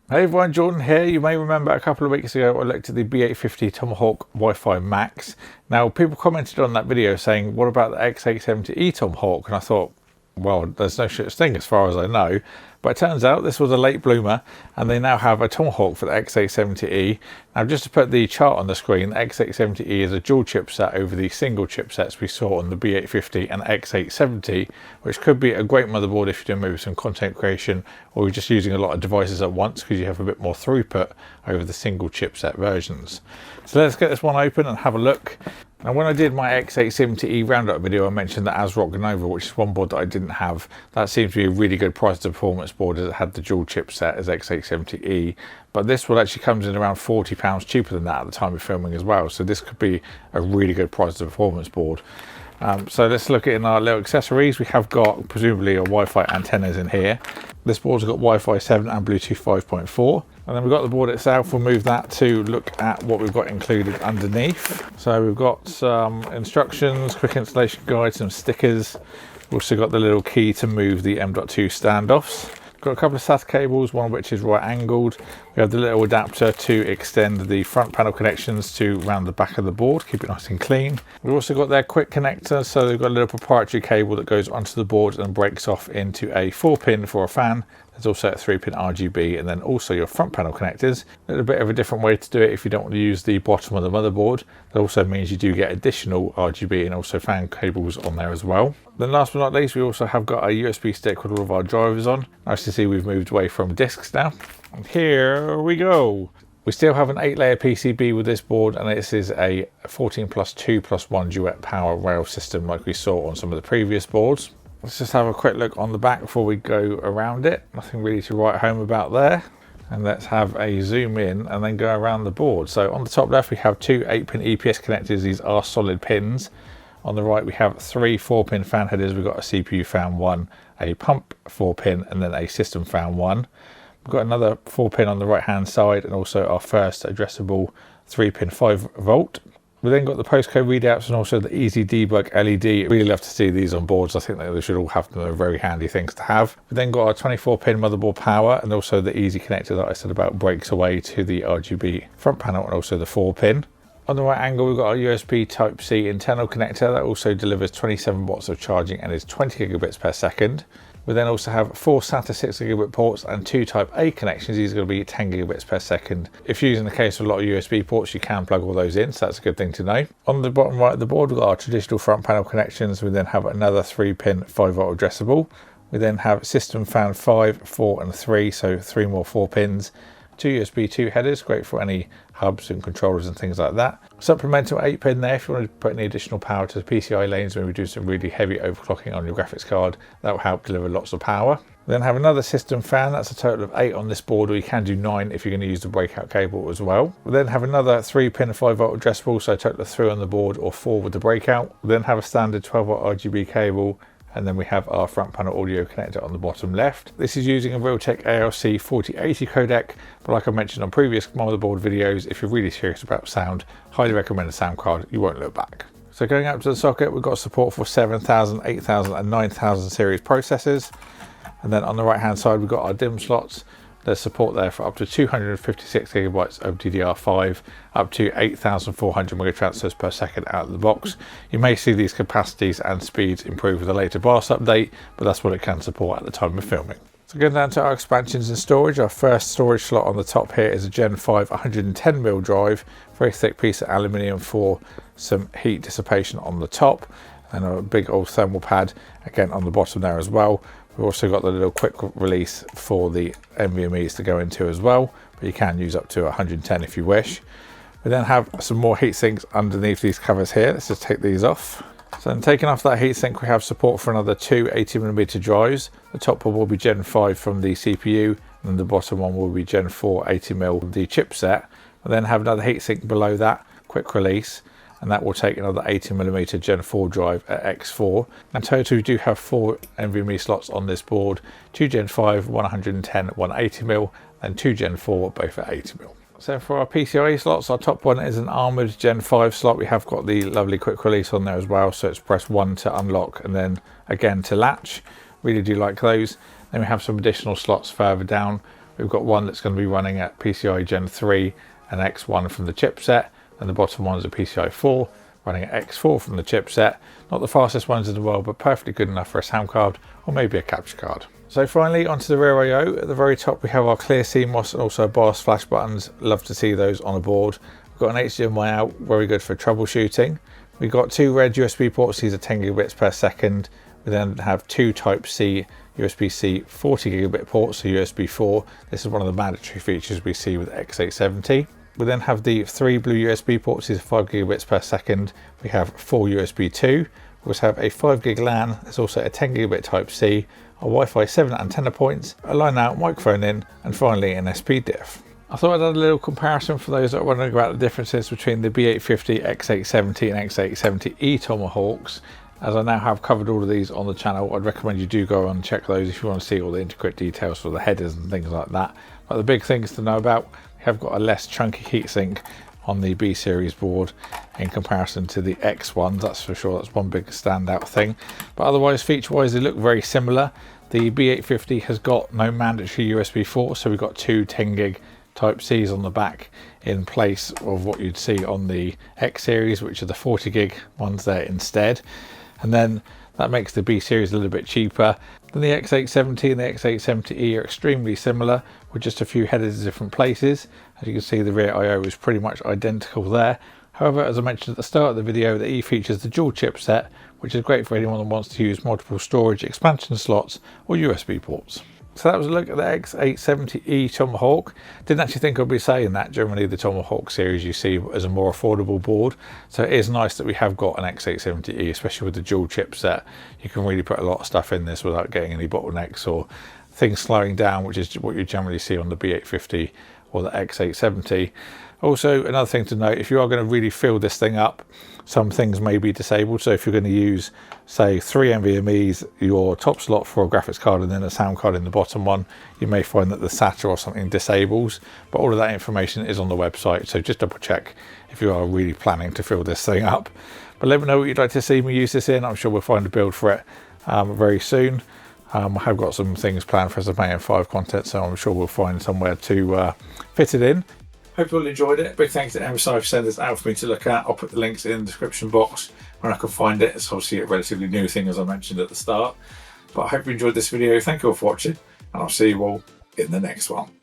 Hey everyone, Jordan here. You may remember a couple of weeks ago I looked at the B850 Tomahawk Wi-Fi Max. Now people commented on that video saying, what about the X870E Tomahawk? And I thought, well, there's no such thing as far as I know. But it turns out this was a late bloomer and they now have a Tomahawk for the X870E. Now just to put the chart on the screen, the X870E is a dual chipset over the single chipsets we saw on the B850 and X870, which could be a great motherboard if you're doing maybe some content creation or you're just using a lot of devices at once because you have a bit more throughput over the single chipset versions. So let's get this one open and have a look. Now when I did my X870E roundup video, I mentioned the ASRock Nova, which is one board that I didn't have. That seems to be a really good price to performance board as it had the dual chipset as X870E. But this one actually comes in around £40 cheaper than that at the time of filming as well. So this could be a really good price to performance board. So let's look at in our little accessories. We have got presumably a Wi-Fi antennas in here. This board's got Wi-Fi 7 and Bluetooth 5.4. And then we've got the board itself. We'll move that to look at what we've got included underneath. So we've got some instructions, quick installation guide, some stickers. We've also got the little key to move the M.2 standoffs. Got a couple of SATA cables, one of which is right angled. We have the little adapter to extend the front panel connections to around the back of the board, keep it nice and clean. We've also got their quick connector, so they've got a little proprietary cable that goes onto the board and breaks off into a 4-pin for a fan. There's also a 3-pin RGB and then also your front panel connectors. A little bit of a different way to do it if you don't want to use the bottom of the motherboard. That also means you do get additional RGB and also fan cables on there as well. Then last but not least, we also have got a USB stick with all of our drivers on. Nice to see we've moved away from discs now. And here we go. We still have an 8-layer PCB with this board, and this is a 14+2+1 duet power rail system like we saw on some of the previous boards. Let's just have a quick look on the back before we go around it. Nothing really to write home about there. And let's have a zoom in and then go around the board. So on the top left, we have two 8-pin EPS connectors. These are solid pins. On the right, we have three 4-pin fan headers. We've got a CPU fan 1, a pump 4-pin, and then a system fan 1. We've got another 4-pin on the right-hand side, and also our first addressable 3-pin 5-volt. We then got the postcode readouts and also the easy debug LED. Really love to see these on boards. I think that they should all have them. They're very handy things to have. We then got our 24-pin motherboard power and also the easy connector that I said about breaks away to the RGB front panel and also the 4-pin. On the right angle, we've got our USB Type-C internal connector that also delivers 27 watts of charging and is 20 gigabits per second. We then also have 4 SATA 6 gigabit ports and 2 Type A connections. These are going to be 10 gigabits per second. If you're using the case of a lot of USB ports, you can plug all those in, so that's a good thing to know. On the bottom right of the board, we've got our traditional front panel connections. We then have another 3-pin 5-volt addressable. We then have system fan 5, 4 and 3, so 3 more 4 pins. 2 USB 2 headers, great for any hubs and controllers and things like that. Supplemental 8-pin there if you want to put any additional power to the PCIe lanes when we do some really heavy overclocking on your graphics card. That will help deliver lots of power. We then have another system fan, that's a total of 8 on this board, or you can do 9 if you're going to use the breakout cable as well. We then have another 3-pin 5-volt addressable, so a total of 3 on the board or 4 with the breakout. We then have a standard 12-volt RGB cable. And then we have our front panel audio connector on the bottom left. This is using a Realtek ALC 4080 codec, but like I mentioned on previous motherboard videos, if you're really serious about sound, highly recommend a sound card, you won't look back. So going up to the socket, we've got support for 7000, 8000 and 9000 series processors. And then on the right hand side, we've got our DIMM slots. There's support there for up to 256 gigabytes of DDR5, up to 8,400 megatransfers per second out of the box. You may see these capacities and speeds improve with a later BIOS update, but that's what it can support at the time of filming. So going down to our expansions and storage, our first storage slot on the top here is a Gen 5 110mm drive, very thick piece of aluminium for some heat dissipation on the top, and a big old thermal pad again on the bottom there as well. We've also got the little quick release for the NVMe's to go into as well, but you can use up to 110 if you wish. We then have some more heat sinks underneath these covers here. Let's just take these off. So then taking off that heatsink, we have support for another 2 80mm drives. The top one will be Gen 5 from the CPU, and the bottom one will be Gen 4 80mm from the chipset. We then have another heatsink below that, quick release, and that will take another 80mm Gen 4 drive at X4. In total, we do have 4 NVMe slots on this board, 2 Gen 5, 110, 180mm, and 2 Gen 4, both at 80mm. So for our PCIe slots, our top one is an armoured Gen 5 slot. We have got the lovely quick release on there as well, so it's press 1 to unlock and then again to latch. Really do like those. Then we have some additional slots further down We've got one that's going to be running at PCIe Gen 3 and X1 from the chipset, and the bottom one is a PCIe 4 running at X4 from the chipset. Not the fastest ones in the world, but perfectly good enough for a sound card or maybe a capture card. So finally, onto the rear I/O. At the very top we have our clear CMOS and also BIOS flash buttons. Love to see those on a board. We've got an HDMI out, very good for troubleshooting. We've got two red USB ports, these are 10 gigabits per second. We then have two Type-C USB-C 40 gigabit ports, so USB 4. This is one of the mandatory features we see with X870. We then have the three blue USB ports, these are 5 gigabits per second. We have four USB 2. We also have a 5 gig LAN, there's also a 10 gigabit Type-C, a Wi-Fi 7 antenna points, a line out microphone in, and finally an SP diff. I thought I'd add a little comparison for those that are wondering about the differences between the B850, X870 and X870E Tomahawks. As I now have covered all of these on the channel, I'd recommend you do go and check those if you want to see all the intricate details for the headers and things like that. But the big things to know about, we have got a less chunky heatsink on the B series board in comparison to the X ones, that's for sure. That's one big standout thing. But otherwise, feature wise, they look very similar. The B850 has got no mandatory USB 4, so we've got two 10 gig Type-Cs on the back in place of what you'd see on the X series, which are the 40 gig ones there instead. And then that makes the B series a little bit cheaper. Then the X870 and the X870E are extremely similar, with just a few headers in different places. As you can see, the rear I/O is pretty much identical there. However, as I mentioned at the start of the video, the E features the dual chipset, which is great for anyone that wants to use multiple storage expansion slots or USB ports. So that was a look at the X870E Tomahawk. Didn't actually think I'd be saying that. Generally the Tomahawk series you see as a more affordable board. So it is nice that we have got an X870E, especially with the dual chipset. You can really put a lot of stuff in this without getting any bottlenecks or things slowing down, which is what you generally see on the B850 or the X870. Also, another thing to note, if you are going to really fill this thing up, some things may be disabled. So if you're going to use, say, 3 NVMe's, your top slot for a graphics card and then a sound card in the bottom one, you may find that the SATA or something disables. But all of that information is on the website, so just double check if you are really planning to fill this thing up. But let me know what you'd like to see me use this in. I'm sure we'll find a build for it very soon. I have got some things planned for some AM5 content, so I'm sure we'll find somewhere to fit it in. Hope you all enjoyed it. Big thanks to MSI for sending this out for me to look at. I'll put the links in the description box when I can find it. It's obviously a relatively new thing, as I mentioned at the start. But I hope you enjoyed this video. Thank you all for watching, and I'll see you all in the next one.